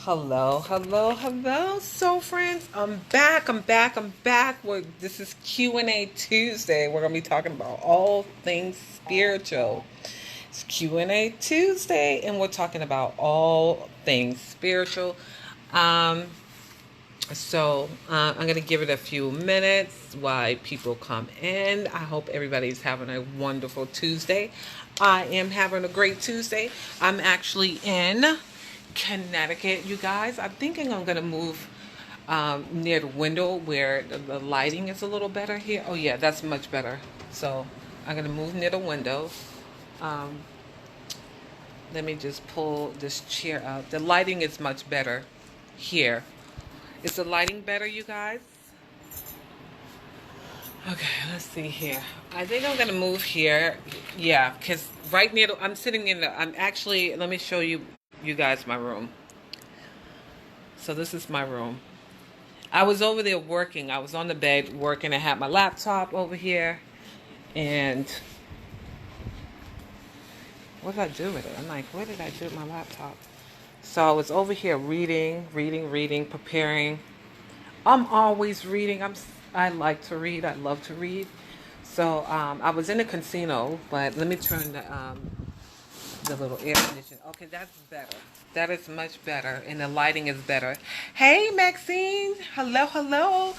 Hello. So, friends, I'm back. This is Q&A Tuesday. We're going to be talking about all things spiritual. It's Q&A Tuesday, and we're talking about all things spiritual. Um, I'm going to give it a few minutes while people come in. I hope everybody's having a wonderful Tuesday. I am having a great Tuesday. I'm actually in Connecticut, you guys. I'm thinking I'm going to move near the window where the lighting is a little better here. Oh, yeah, that's much better. So I'm going to move near the window. Um, Let me just pull this chair out. The lighting is much better here. Is the lighting better, you guys? Okay, let's see here. I think I'm gonna move here. Yeah, because right near I'm sitting in I'm actually, let me show you guys my room. So this is my room. I was over there working. I was on the bed working. I had my laptop over here. And what did I do with it? I'm like, what did I do with my laptop? So I was over here reading, preparing. I'm always reading. I like to read. I love to read. So I was in a casino, but let me turn the little air conditioner. Okay, that's better. That is much better, and the lighting is better. Hey, Maxine. Hello.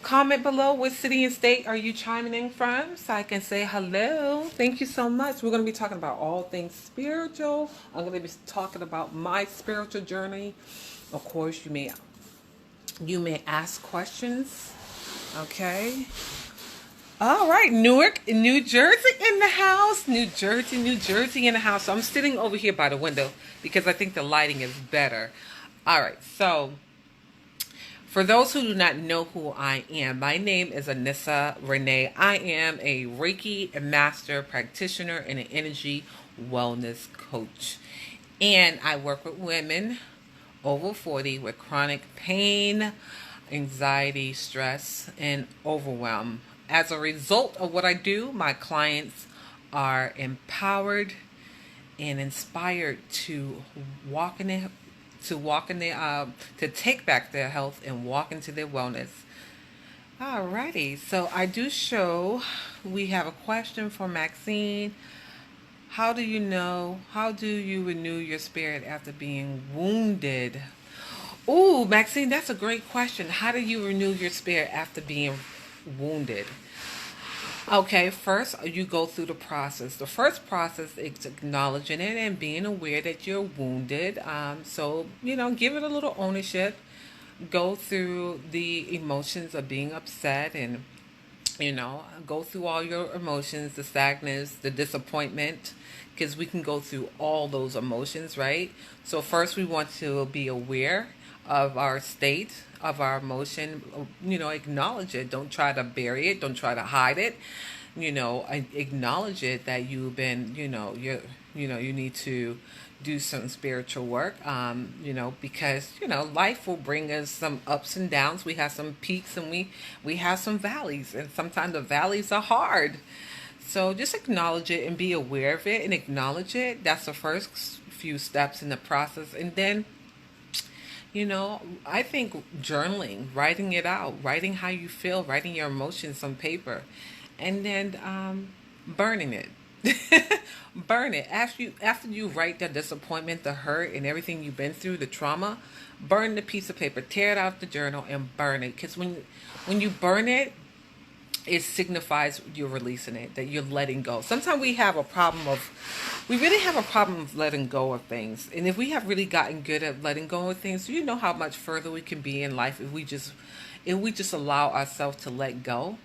Comment below what city and state are you chiming in from so I can say hello. Thank you so much. We're going to be talking about all things spiritual. I'm going to be talking about my spiritual journey. Of course, you may ask questions. Okay. All right, Newark, New Jersey in the house. New Jersey in the house. So I'm sitting over here by the window because I think the lighting is better. All right, so for those who do not know who I am, my name is AnissaRenee. I am a Reiki master practitioner and an energy wellness coach. And I work with women over 40 with chronic pain, anxiety, stress, and overwhelm. As a result of what I do, my clients are empowered and inspired to walk in their to take back their health and walk into their wellness. Alrighty, so I do show we have a question for Maxine. How do you renew your spirit after being wounded? Ooh, Maxine, that's a great question. How do you renew your spirit after being wounded? Okay, first you go through the process. The first process is acknowledging it and being aware that you're wounded. So, give it a little ownership. Go through the emotions of being upset and, go through all your emotions, the sadness, the disappointment, because we can go through all those emotions, right? So first we want to be aware of our state, of our emotion, acknowledge it. Don't try to bury it. Don't try to hide it. Acknowledge it that you've been, you need to do some spiritual work, because, life will bring us some ups and downs. We have some peaks and we have some valleys, and sometimes the valleys are hard. So just acknowledge it and be aware of it and acknowledge it. That's the first few steps in the process. And then, I think journaling, writing it out, writing how you feel, writing your emotions on paper, and then burning it. Burn it. After you write the disappointment, the hurt, and everything you've been through, the trauma, burn the piece of paper, tear it out the journal, and burn it. Because when you burn it, it signifies you're releasing it, that you're letting go. Sometimes we really have a problem of letting go of things. And if we have really gotten good at letting go of things, you know how much further we can be in life if we just allow ourselves to let go.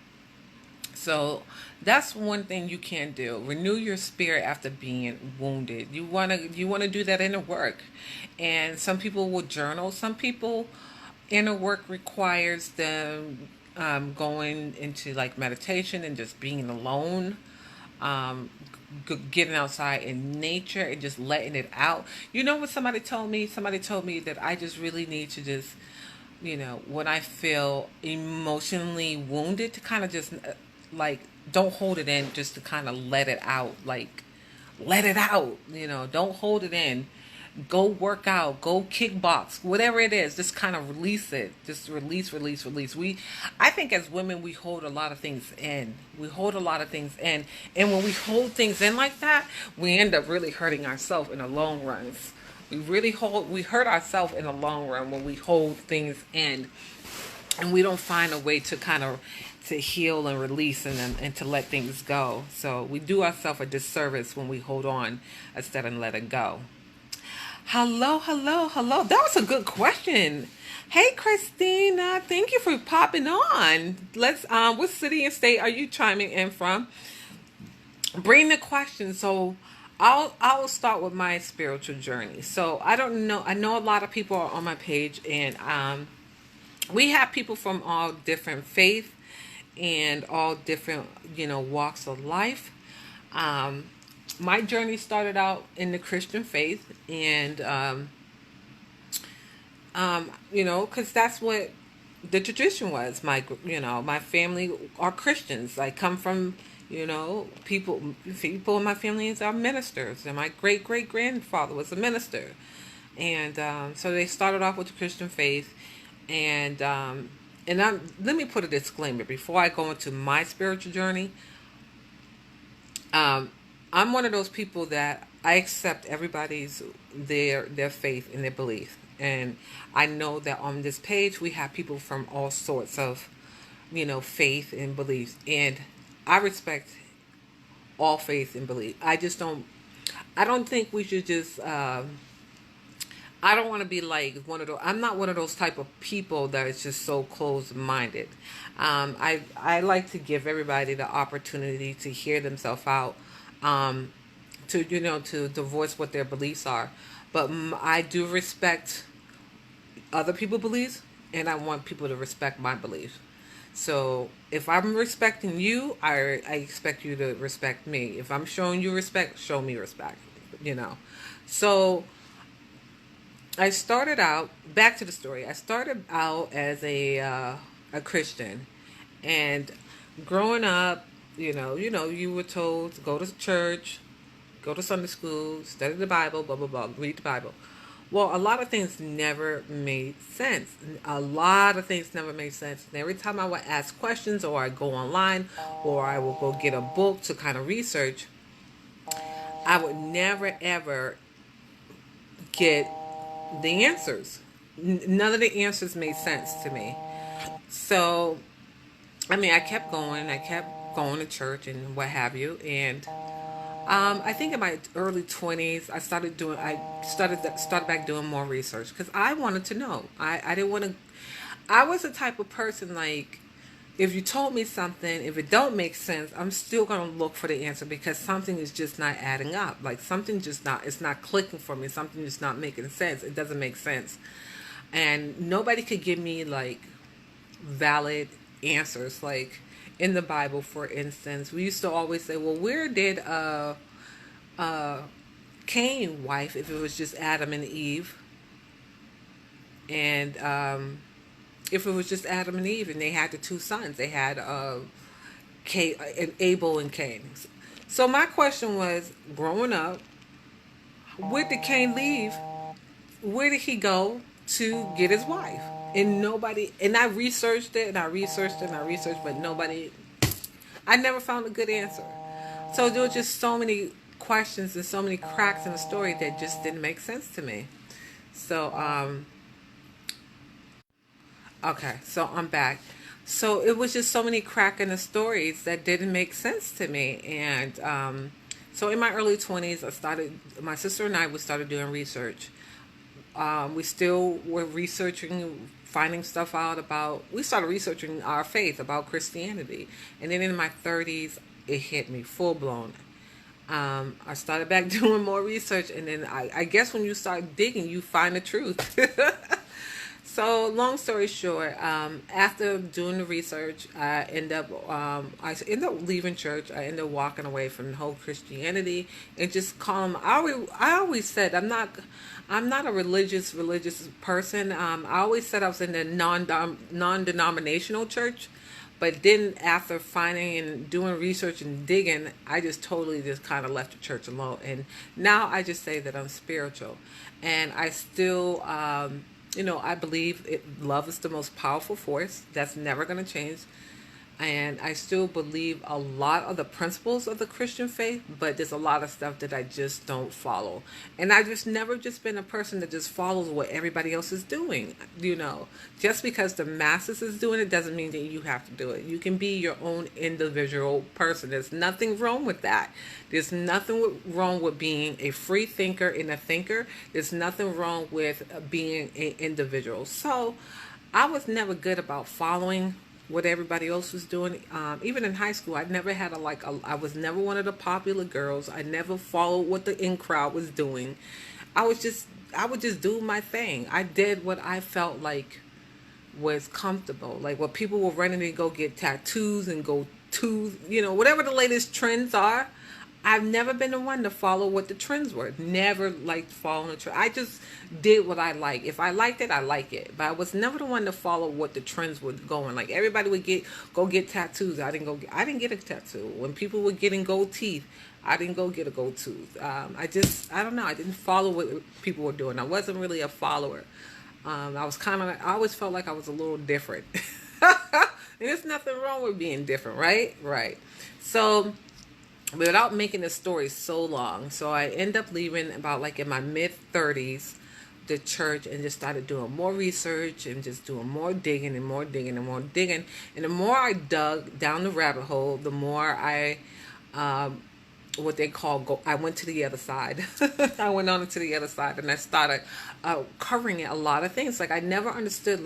So that's one thing you can do. Renew your spirit after being wounded. You wanna do that inner work. And some people will journal. Some people, inner work requires them going into like meditation and just being alone, getting outside in nature and just letting it out. You know what somebody told me? Somebody told me that I just really need to just, when I feel emotionally wounded, to kind of just like don't hold it in, just to kind of let it out. Like let it out. Don't hold it in. Go work out, go kickbox, whatever it is, just kind of release it. Just release, release, release. I think as women, we hold a lot of things in. We hold a lot of things in. And when we hold things in like that, we end up really hurting ourselves in the long run. We hurt ourselves in the long run when we hold things in and we don't find a way to kind of to heal and release and to let things go. So we do ourselves a disservice when we hold on instead of letting go. Hello, hello, hello. That was a good question. Hey, Christina, thank you for popping on. What city and state are you chiming in from? Bring the question. So I will start with my spiritual journey. So I know a lot of people are on my page, and we have people from all different faith and all different, walks of life. My journey started out in the Christian faith, and because that's what the tradition was. My family are Christians. I come from, people in my family are ministers, and my great grandfather was a minister, and so they started off with the Christian faith, and let me put a disclaimer before I go into my spiritual journey. I'm one of those people that I accept everybody's their faith and their belief. And I know that on this page we have people from all sorts of, faith and beliefs. And I respect all faith and belief. I don't think we should just, I don't want to be like one of those. I'm not one of those type of people that is just so closed-minded. I like to give everybody the opportunity to hear themselves out. To voice what their beliefs are, but I do respect other people's beliefs, and I want people to respect my beliefs. So if I'm respecting you, I expect you to respect me. If I'm showing you respect, show me respect. So I started out. Back to the story. I started out as a Christian, and growing up. You were told to go to church, go to Sunday school, study the Bible, blah, blah, blah, read the Bible. Well, a lot of things never made sense. And every time I would ask questions, or I go online, or I will go get a book to kind of research, I would never, ever get the answers. None of the answers made sense to me. So, I kept going. I kept going to church and what have you, and I think in my early 20s I started back doing more research because I wanted to know. I didn't want to. I was the type of person, like, if you told me something, if it don't make sense, I'm still going to look for the answer because something is just not adding up. Like, it's not clicking for me. Something is not making sense. It doesn't make sense, and nobody could give me like valid answers. Like, in the Bible, for instance, we used to always say, well, where did Cain wife if it was just Adam and Eve? And if it was just Adam and Eve and they had the two sons, they had Abel and Cain. So my question was, growing up, where did Cain leave? Where did he go to get his wife? And I researched it, but I never found a good answer. So there were just so many questions and so many cracks in the story that just didn't make sense to me. So, okay, so I'm back. So it was just so many cracks in the stories that didn't make sense to me. And so in my early 20s, my sister and I started doing research. We still were researching, finding stuff out we started researching our faith, about Christianity. And then in my 30s, it hit me full blown. I started back doing more research, and then I guess when you start digging, you find the truth. So long story short, after doing the research, I end up leaving church. I end up walking away from the whole Christianity and just calling. I always said I'm not a religious person. I always said I was in the non-denominational church, But then after finding and doing research and digging, I just totally just kind of left the church alone. And now I just say that I'm spiritual. And I still, I believe love is the most powerful force. That's never going to change. And I still believe a lot of the principles of the Christian faith, but there's a lot of stuff that I just don't follow. And I just never just been a person that just follows what everybody else is doing. Just because the masses is doing it doesn't mean that you have to do it. You can be your own individual person. There's nothing wrong with that. There's nothing wrong with being a free thinker and a thinker. There's nothing wrong with being an individual. So I was never good about following what everybody else was doing. Even in high school, I never had I was never one of the popular girls. I never followed what the in crowd was doing. I would just do my thing. I did what I felt like was comfortable. Like what people were running to go get tattoos and go to, whatever the latest trends are. I've never been the one to follow what the trends were. Never liked following the trend. I just did what I like. If I liked it, I like it. But I was never the one to follow what the trends were going. Like everybody would go get tattoos. I didn't get a tattoo. When people were getting gold teeth, I didn't go get a gold tooth. I don't know. I didn't follow what people were doing. I wasn't really a follower. I always felt like I was a little different. And there's nothing wrong with being different, right? Right. So, without making the story so long, so I end up leaving about in my mid-30s the church, and just started doing more research and just doing more digging and more digging and more digging. And the more I dug down the rabbit hole, the more I what they call I went to the other side. I went on to the other side, and I started covering a lot of things. I never understood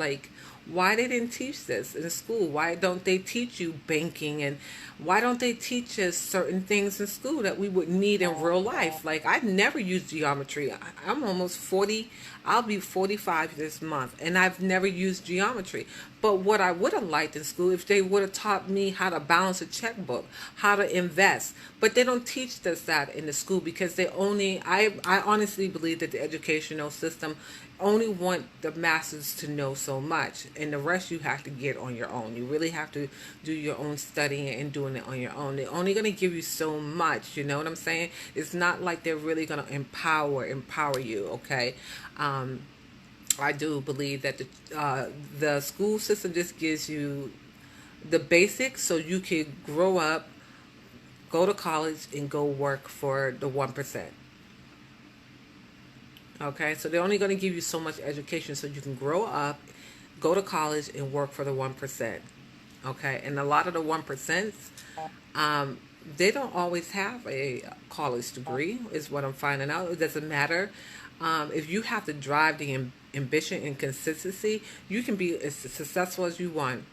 why they didn't teach this in school. Why don't they teach you banking, and why don't they teach us certain things in school that we would need in real life? I never used geometry. I'm almost 40. I'll be 45 this month, and I've never used geometry. But what I would have liked in school, if they would have taught me how to balance a checkbook, how to invest. But they don't teach us that in the school, because I honestly believe that the educational system only want the masses to know so much, and the rest you have to get on your own. You really have to do your own studying and doing it on your own. They're only going to give you so much, you know what I'm saying? It's not like they're really going to empower you, okay? I do believe that the school system just gives you the basics so you can grow up, go to college, and go work for the 1%. Okay, so they're only going to give you so much education so you can grow up, go to college, and work for the 1%. Okay, and a lot of the 1%, they don't always have a college degree, is what I'm finding out. It doesn't matter. If you have to drive the ambition and consistency, you can be as successful as you want.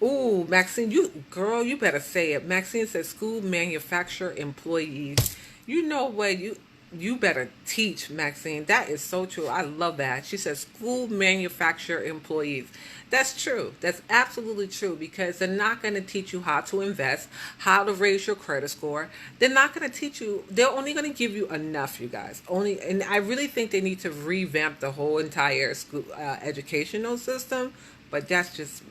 Ooh, Maxine, you better say it. Maxine says school manufacturer employees. You know what? You better teach, Maxine. That is so true. I love that. She says school manufacturer employees. That's true. That's absolutely true, because they're not going to teach you how to invest, how to raise your credit score. They're not going to teach you. They're only going to give you enough, you guys. And I really think they need to revamp the whole entire school educational system, but that's just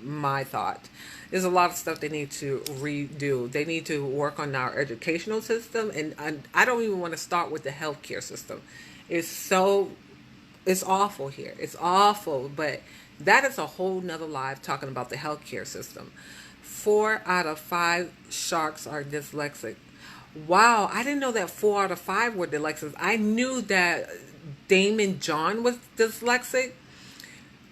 my thought. There's a lot of stuff they need to redo. They need to work on our educational system, and I don't even want to start with the healthcare system. It's awful here. It's awful, but that is a whole nother live talking about the healthcare system. 4 out of 5 sharks are dyslexic. Wow, I didn't know that 4 out of 5 were dyslexic. I knew that Damon John was dyslexic.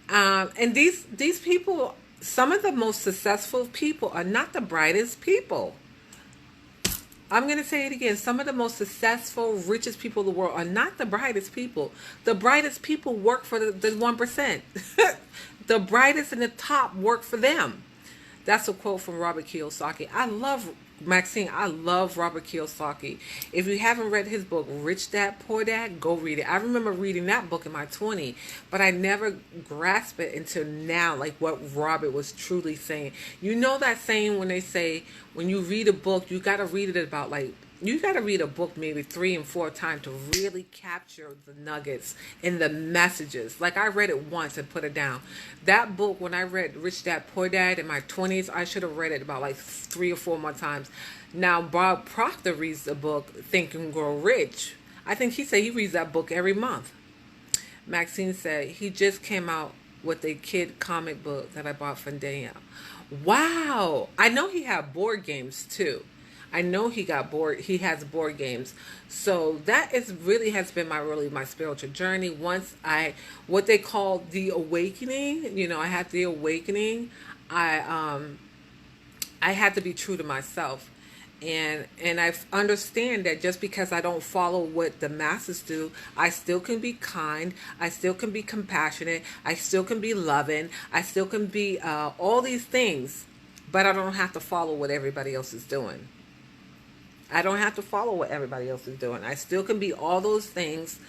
And these people, some of the most successful people are not the brightest people. I'm going to say it again. Some of the most successful, richest people in the world are not the brightest people. The brightest people work for the 1%. The brightest in the top work for them. That's a quote from Robert Kiyosaki. Maxine, I love Robert Kiyosaki. If you haven't read his book, Rich Dad, Poor Dad, go read it. I remember reading that book in my 20s, but I never grasped it until now, what Robert was truly saying. You know that saying when they say, when you read a book, you got to read it about you got to read a book maybe 3 and 4 times to really capture the nuggets and the messages. Like, I read it once and put it down. That book, when I read Rich Dad Poor Dad in my 20s, I should have read it about like 3 or 4 more times. Now Bob Proctor reads the book Think and Grow Rich. I think he said he reads that book every month. Maxine said he just came out with a kid comic book that I bought from Danielle. Wow. I know he had board games too. I know he has board games. So that is really has been my spiritual journey. What they call the awakening, I had the awakening. I had to be true to myself. And I understand that just because I don't follow what the masses do, I still can be kind, I still can be compassionate, I still can be loving, I still can be all these things, but I don't have to follow what everybody else is doing. I don't have to follow what everybody else is doing. I still can be all those things,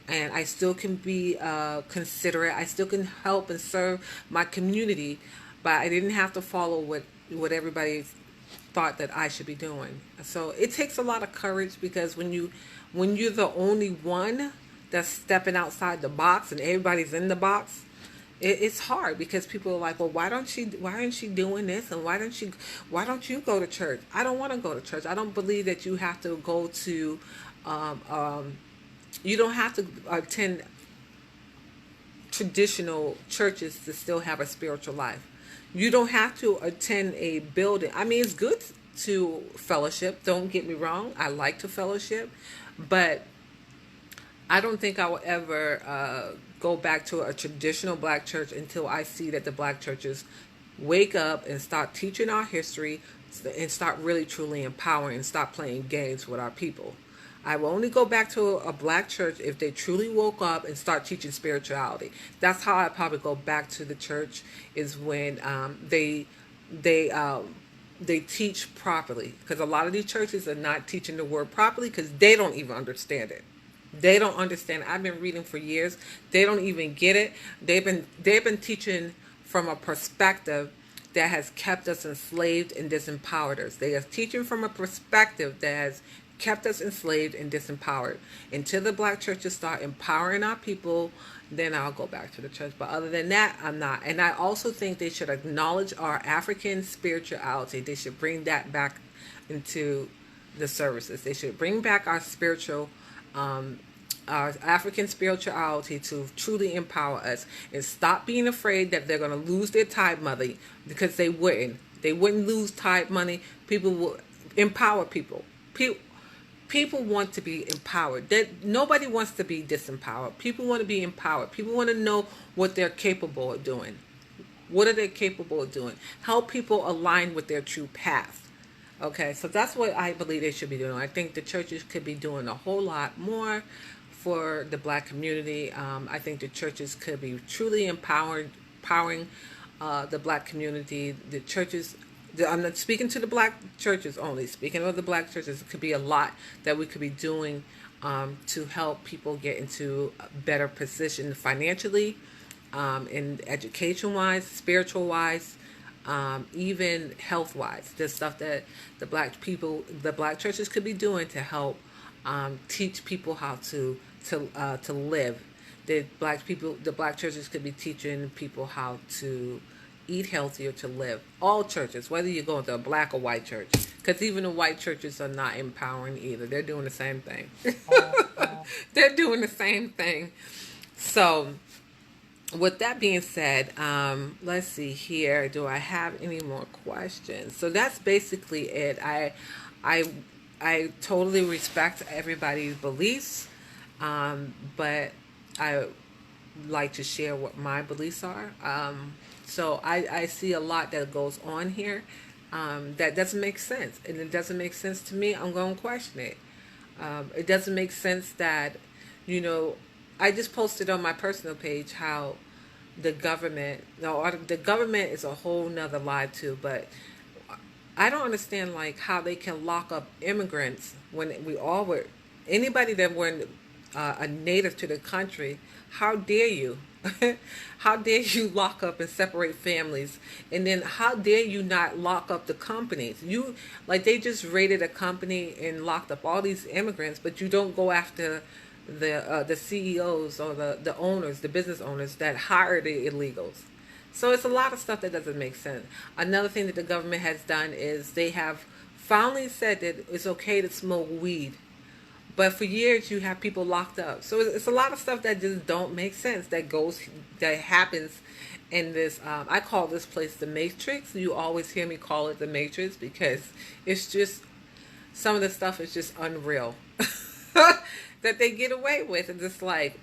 and I still can be considerate. I still can help and serve my community, but I didn't have to follow what everybody thought that I should be doing. So it takes a lot of courage, because when you're the only one that's stepping outside the box and everybody's in the box, it's hard, because people are like, well, why aren't she doing this, and why don't you go to church? I don't want to go to church. I don't believe that you have to go to you don't have to attend traditional churches to still have a spiritual life. You don't have to attend a building. I mean, it's good to fellowship. Don't get me wrong. I like to fellowship, but I don't think I will ever go back to a traditional black church until I see that the black churches wake up and start teaching our history and start really truly empowering and stop playing games with our people. I will only go back to a black church if they truly woke up and start teaching spirituality. That's how I probably go back to the church, is when they teach properly. Because a lot of these churches are not teaching the word properly, because they don't even understand it. They don't understand. I've been reading for years. They don't even get it. They've been teaching from a perspective that has kept us enslaved and disempowered us. They are teaching from a perspective that has kept us enslaved and disempowered. Until the black churches start empowering our people, then I'll go back to the church. But other than that, I'm not. And I also think they should acknowledge our African spirituality. They should bring that back into the services. They should bring back our our African spirituality to truly empower us, and stop being afraid that they're going to lose their tithe money, because they wouldn't. They wouldn't lose tithe money. People will empower people. People want to be empowered. Nobody wants to be disempowered. People want to be empowered. People want to know what they're capable of doing. What are they capable of doing? Help people align with their true path. Okay, so that's what I believe they should be doing. I think the churches could be doing a whole lot more for the black community. I think the churches could be truly empowering the black community. The churches, I'm not speaking to the black churches only. Speaking of the black churches, it could be a lot that we could be doing to help people get into a better position financially, in education-wise, spiritual-wise, even health-wise. There's stuff that the black churches could be doing to help teach people how to live. The black churches could be teaching people how to eat healthier, to live. All churches, whether you're going to a black or white church, because even the white churches are not empowering either. They're doing the same thing. They're doing the same thing. So, with that being said, let's see here. Do I have any more questions? So that's basically it. I totally respect everybody's beliefs, but I like to share what my beliefs are. So I see a lot that goes on here that doesn't make sense. And it doesn't make sense to me. I'm going to question it. It doesn't make sense that, I just posted on my personal page how the government is a whole nother lie too, but I don't understand how they can lock up immigrants when we all were, anybody that were in a native to the country, how dare you? How dare you lock up and separate families? And then how dare you not lock up the companies? You, like, they just raided a company and locked up all these immigrants, but you don't go after the CEOs or the owners, the business owners that hire the illegals. So it's a lot of stuff that doesn't make sense. Another thing that the government has done is they have finally said that it's okay to smoke weed. But for years you have people locked up. So it's a lot of stuff that just don't make sense that happens in this. I call this place the Matrix. You always hear me call it the Matrix because it's just, some of the stuff is just unreal that they get away with. And just like,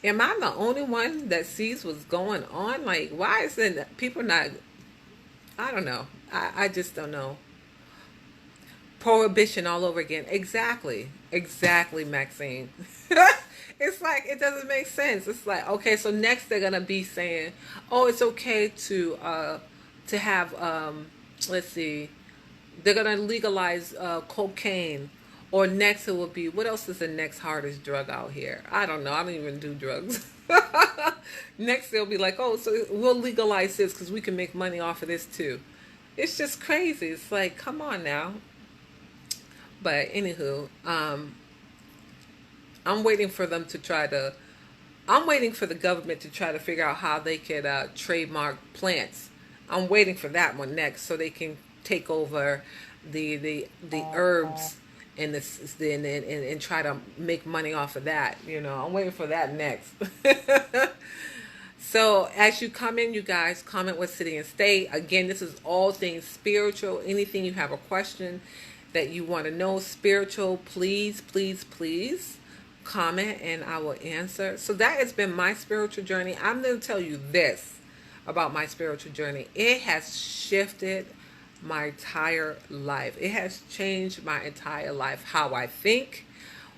am I the only one that sees what's going on? Like, why is it people not, I don't know. I just don't know. Prohibition all over again. Exactly, Maxine. It's like, it doesn't make sense. It's like, okay, so next they're gonna be saying, oh, it's okay to have let's see, they're gonna legalize cocaine. Or next it will be, what else is the next hardest drug out here? I don't know. I don't even do drugs. Next they'll be like, oh, so we'll legalize this because we can make money off of this too. It's just crazy. It's like, come on now. But anywho, I'm waiting for them to try to, I'm waiting for the government to try to figure out how they could trademark plants. I'm waiting for that one next so they can take over the herbs and and try to make money off of that. You know, I'm waiting for that next. So as you come in, you guys, comment what city and state. Again, this is all things spiritual. Anything you have a question that you want to know spiritual, please comment and I will answer. So that has been my spiritual journey. I'm going to tell you this about my spiritual journey. It has shifted my entire life. It has changed my entire life. How I think,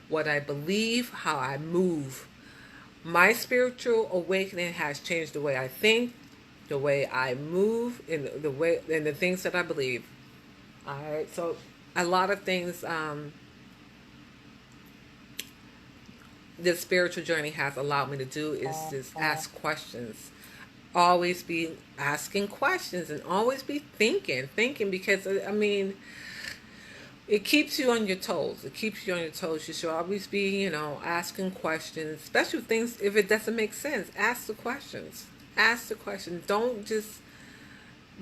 what I believe, how I move. My spiritual awakening has changed the way I think, the way I move, and the things that I believe. All right. So a lot of things this spiritual journey has allowed me to do is just ask questions. Always be asking questions and always be thinking because, I mean, it keeps you on your toes. It keeps you on your toes. You should always be, asking questions, especially things, if it doesn't make sense, ask the questions. Ask the questions. Don't just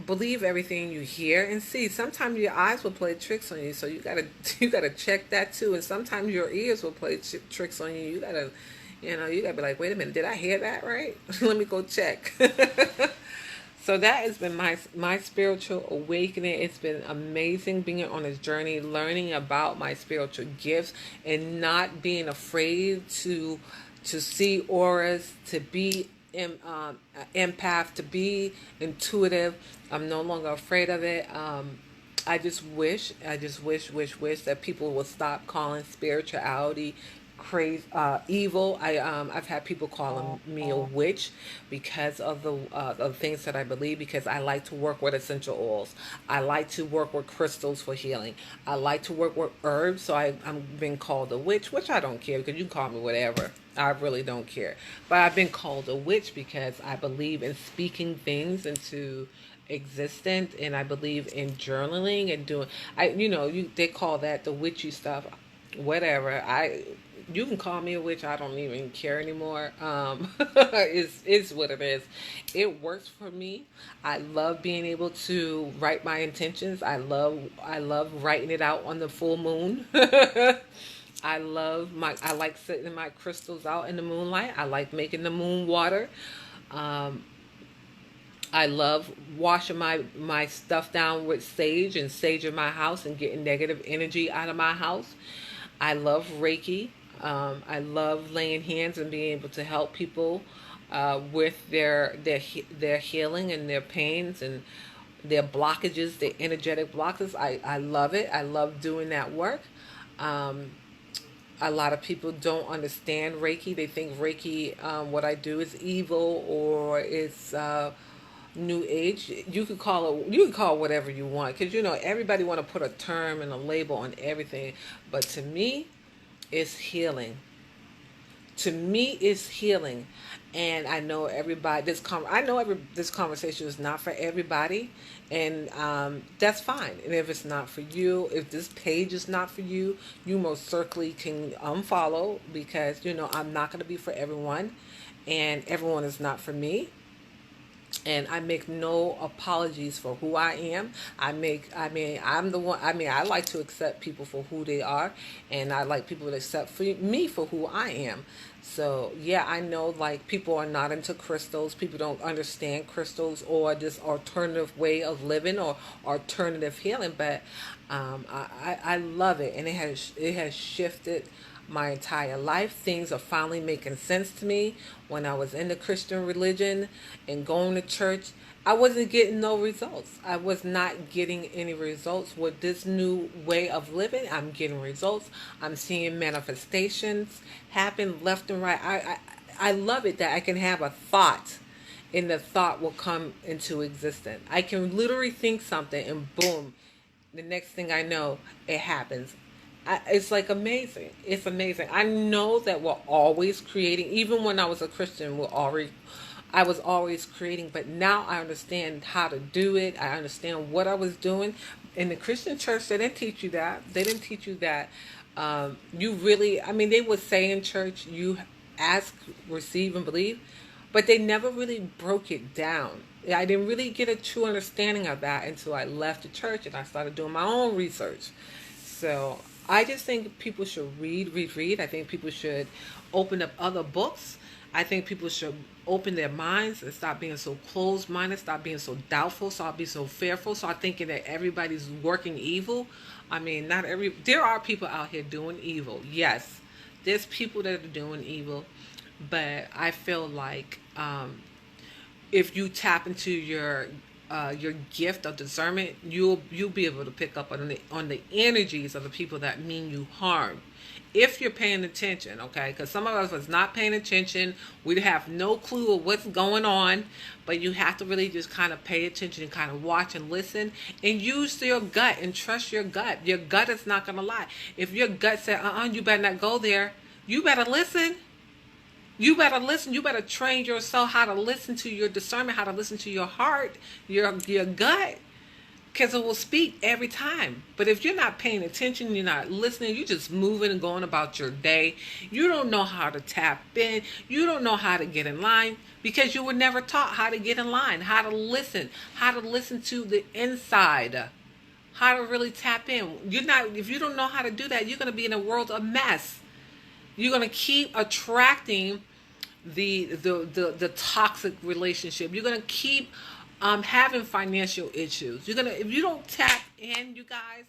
believe everything you hear and see. Sometimes your eyes will play tricks on you, so you gotta check that too. And sometimes your ears will play tricks on you. You gotta be like, wait a minute, did I hear that right? Let me go check. So that has been my spiritual awakening. It's been amazing being on this journey, learning about my spiritual gifts and not being afraid to see auras, to be empath, to be intuitive. I'm no longer afraid of it. I just wish that people will stop calling spirituality crazy, evil. I've had people call me a witch because of the things that I believe. Because I like to work with essential oils. I like to work with crystals for healing. I like to work with herbs. So I'm being called a witch, which I don't care because you can call me whatever. I really don't care. But I've been called a witch because I believe in speaking things into existence, and I believe in journaling and doing. They call that the witchy stuff. Whatever. You can call me a witch. I don't even care anymore. It's what it is. It works for me. I love being able to write my intentions. I love writing it out on the full moon. I like setting my crystals out in the moonlight. I like making the moon water. I love washing my stuff down with sage and saging my house and getting negative energy out of my house. I love Reiki. I love laying hands and being able to help people with their healing and their pains and their blockages, their energetic blockages. I love it. I love doing that work. A lot of people don't understand Reiki. They think Reiki, what I do is evil or it's new age. You could call it whatever you want, because everybody want to put a term and a label on everything. But to me, it's healing. to me is healing. And I know everybody this conversation is not for everybody, and that's fine. And if it's not for you, if this page is not for you, you most certainly can unfollow, because I'm not going to be for everyone, and everyone is not for me. And I make no apologies for who I am. I'm the one. I like to accept people for who they are, and I like people to accept me for who I am. So yeah, I know, like, people are not into crystals. People don't understand crystals or this alternative way of living or alternative healing. But I love it, and it has shifted my entire life. Things are finally making sense to me. When I was in the Christian religion and going to church, I wasn't getting no results. I was not getting any results. With this new way of living, I'm getting results. I'm seeing manifestations happen left and right. I love it that I can have a thought, and the thought will come into existence. I can literally think something, and boom, the next thing I know, it happens. It's like amazing. It's amazing. I know that we're always creating. Even when I was a Christian, I was always creating. But now I understand how to do it. I understand what I was doing. In the Christian church, they didn't teach you that. They didn't teach you that. You really, they would say in church, you ask, receive, and believe. But they never really broke it down. I didn't really get a true understanding of that until I left the church and I started doing my own research. So I just think people should read. I think people should open up other books. I think people should open their minds and stop being so closed-minded, stop being so doubtful, stop being so fearful, start thinking that everybody's working evil. There are people out here doing evil. Yes, there's people that are doing evil, but I feel like if you tap into your gift of discernment, you'll be able to pick up on the energies of the people that mean you harm, if you're paying attention. Okay, because some of us was not paying attention. We have no clue of what's going on, but you have to really just kind of pay attention and kind of watch and listen and use your gut and trust your gut. Your gut is not going to lie. If your gut said you better not go there, you better listen. You better listen. You better train yourself how to listen to your discernment, how to listen to your heart, your gut, because it will speak every time. But if you're not paying attention, you're not listening, you're just moving and going about your day, you don't know how to tap in, you don't know how to get in line, because you were never taught how to get in line, how to listen to the inside, how to really tap in. If you don't know how to do that, you're going to be in a world of mess. You're going to keep attracting the toxic relationship. You're going to keep having financial issues. If you don't tap in, you guys,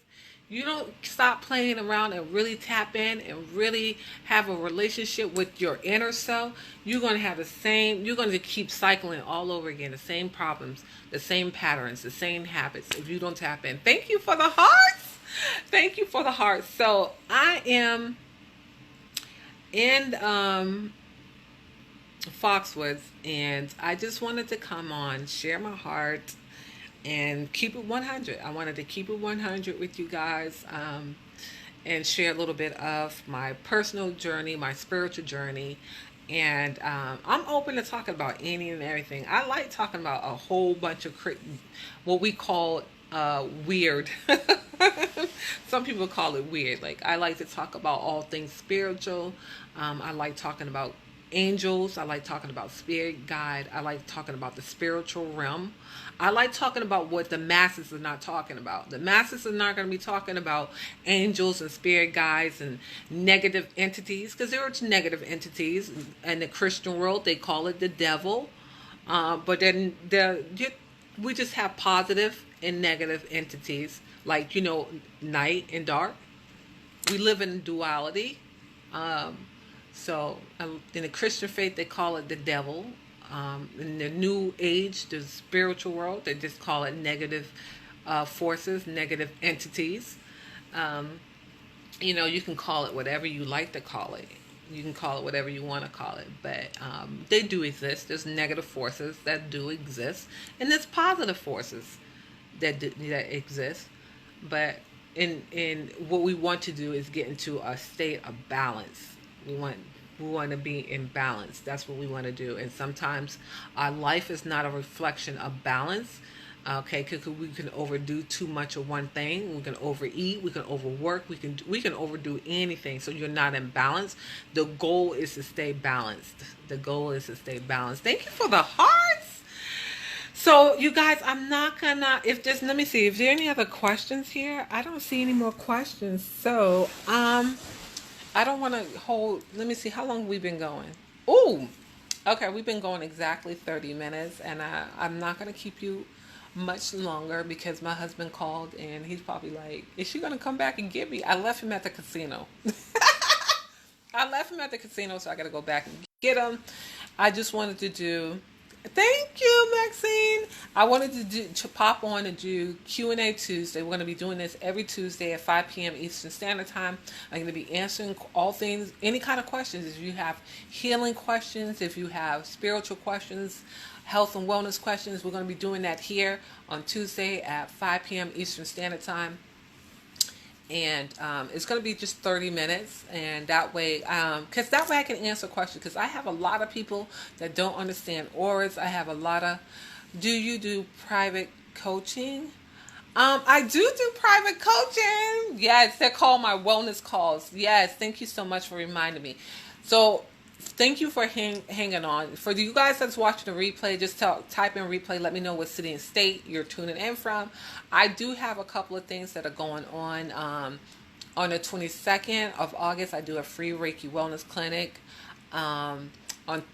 you don't stop playing around and really tap in and really have a relationship with your inner self, you're going to have you're going to keep cycling all over again, the same problems, the same patterns, the same habits, if you don't tap in. Thank you for the hearts. Thank you for the hearts. So I am in Foxwoods, and I just wanted to come on, share my heart, and keep it 100. I wanted to keep it 100 with you guys, and share a little bit of my personal journey, my spiritual journey. And I'm open to talking about any and everything. I like talking about a whole bunch of what we call weird. Some people call it weird. Like, I like to talk about all things spiritual. I like talking about angels. I like talking about spirit guide. I like talking about the spiritual realm. I like talking about what the masses are not talking about. The masses are not going to be talking about angels and spirit guides and negative entities, because there are negative entities in the Christian world. They call it the devil. But then we just have positive and negative entities, like, night and dark. We live in duality. So in the Christian faith, they call it the devil. In the New Age, the spiritual world, they just call it negative forces, negative entities. You can call it whatever you like to call it. You can call it whatever you want to call it. But they do exist. There's negative forces that do exist. And there's positive forces that exist. But in what we want to do is get into a state of balance. We want We want to be in balance. That's what we want to do. And sometimes our life is not a reflection of balance. Okay, because we can overdo too much of one thing. We can overeat. We can overwork. We can overdo anything. So you're not in balance. The goal is to stay balanced. The goal is to stay balanced. Thank you for the hearts. So you guys, I'm not gonna. If there's, let me see. If there are any other questions here, I don't see any more questions. So I don't want to hold. Let me see. How long we've been going? Oh, okay. We've been going exactly 30 minutes, and I'm not gonna keep you much longer because my husband called and he's probably like, is she gonna come back and get me? I left him at the casino. I left him at the casino, so I gotta go back and get him. I just wanted to do, thank you, Maxine. I wanted to pop on and do Q&A Tuesday. We're going to be doing this every Tuesday at 5 p.m. Eastern Standard Time. I'm going to be answering all things, any kind of questions. If you have healing questions, if you have spiritual questions, health and wellness questions, we're going to be doing that here on Tuesday at 5 p.m. Eastern Standard Time. And it's going to be just 30 minutes. And that way, because that way I can answer questions. Because I have a lot of people that don't understand auras. I have a lot of, do you do private coaching? I do private coaching. Yes, they're called my wellness calls. Yes, thank you so much for reminding me. So thank you for hanging on. For you guys that's watching the replay, just type in replay. Let me know what city and state you're tuning in from. I do have a couple of things that are going on. On the 22nd of August, I do a free Reiki Wellness Clinic. On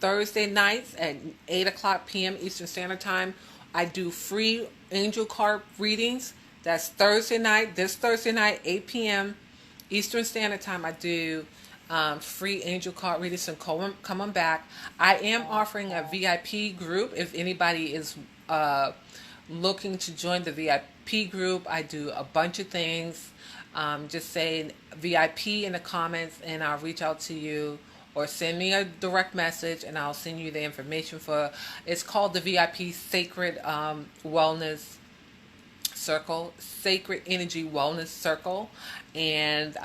Thursday nights at 8 o'clock p.m. Eastern Standard Time, I do free angel card readings. That's Thursday night. This Thursday night, 8 p.m. Eastern Standard Time, I do free angel card readings. So come on back. I am offering a VIP group. If anybody is looking to join the VIP group, I do a bunch of things. Just say VIP in the comments and I'll reach out to you, or send me a direct message and I'll send you the information for, it's called the VIP Sacred Wellness Circle, Sacred Energy Wellness Circle. And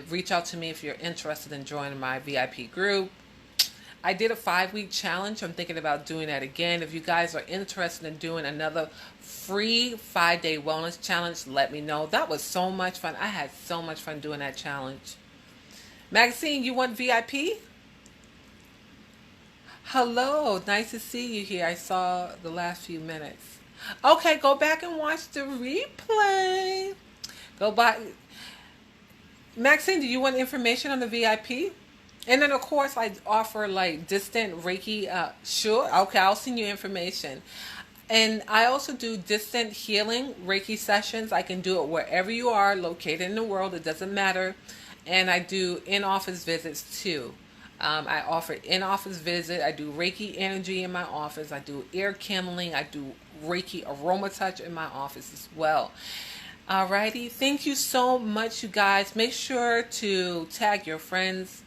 reach out to me if you're interested in joining my VIP group. I did a 5-week challenge. I'm thinking about doing that again. If you guys are interested in doing another free 5-day wellness challenge, let me know. That was so much fun. I had so much fun doing that challenge. Maxine, you want VIP? Hello, nice to see you here. I saw the last few minutes. Okay, go back and watch the replay. Go back. Maxine, do you want information on the VIP? And then, of course, I offer like distant Reiki. Sure. Okay, I'll send you information. And I also do distant healing Reiki sessions. I can do it wherever you are located in the world. It doesn't matter. And I do in-office visits too. I offer in-office visit. I do Reiki energy in my office. I do air kindling. I do Reiki aroma touch in my office as well. Alrighty. Thank you so much, you guys. Make sure to tag your friends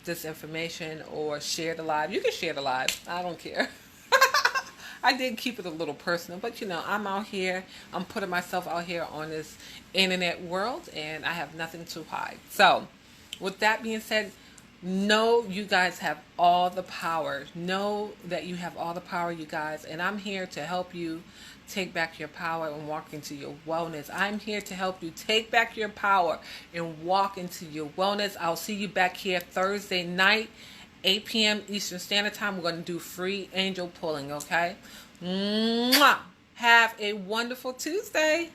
this information, or share the live. You can share the live. I don't care. I did keep it a little personal, but you know, I'm out here. I'm putting myself out here on this internet world, and I have nothing to hide. So, with that being said, know you guys have all the power. Know that you have all the power, you guys, and I'm here to help you take back your power and walk into your wellness. I'm here to help you take back your power and walk into your wellness. I'll see you back here Thursday night, 8 p.m. Eastern Standard Time. We're going to do free angel pulling, okay? Mwah! Have a wonderful Tuesday.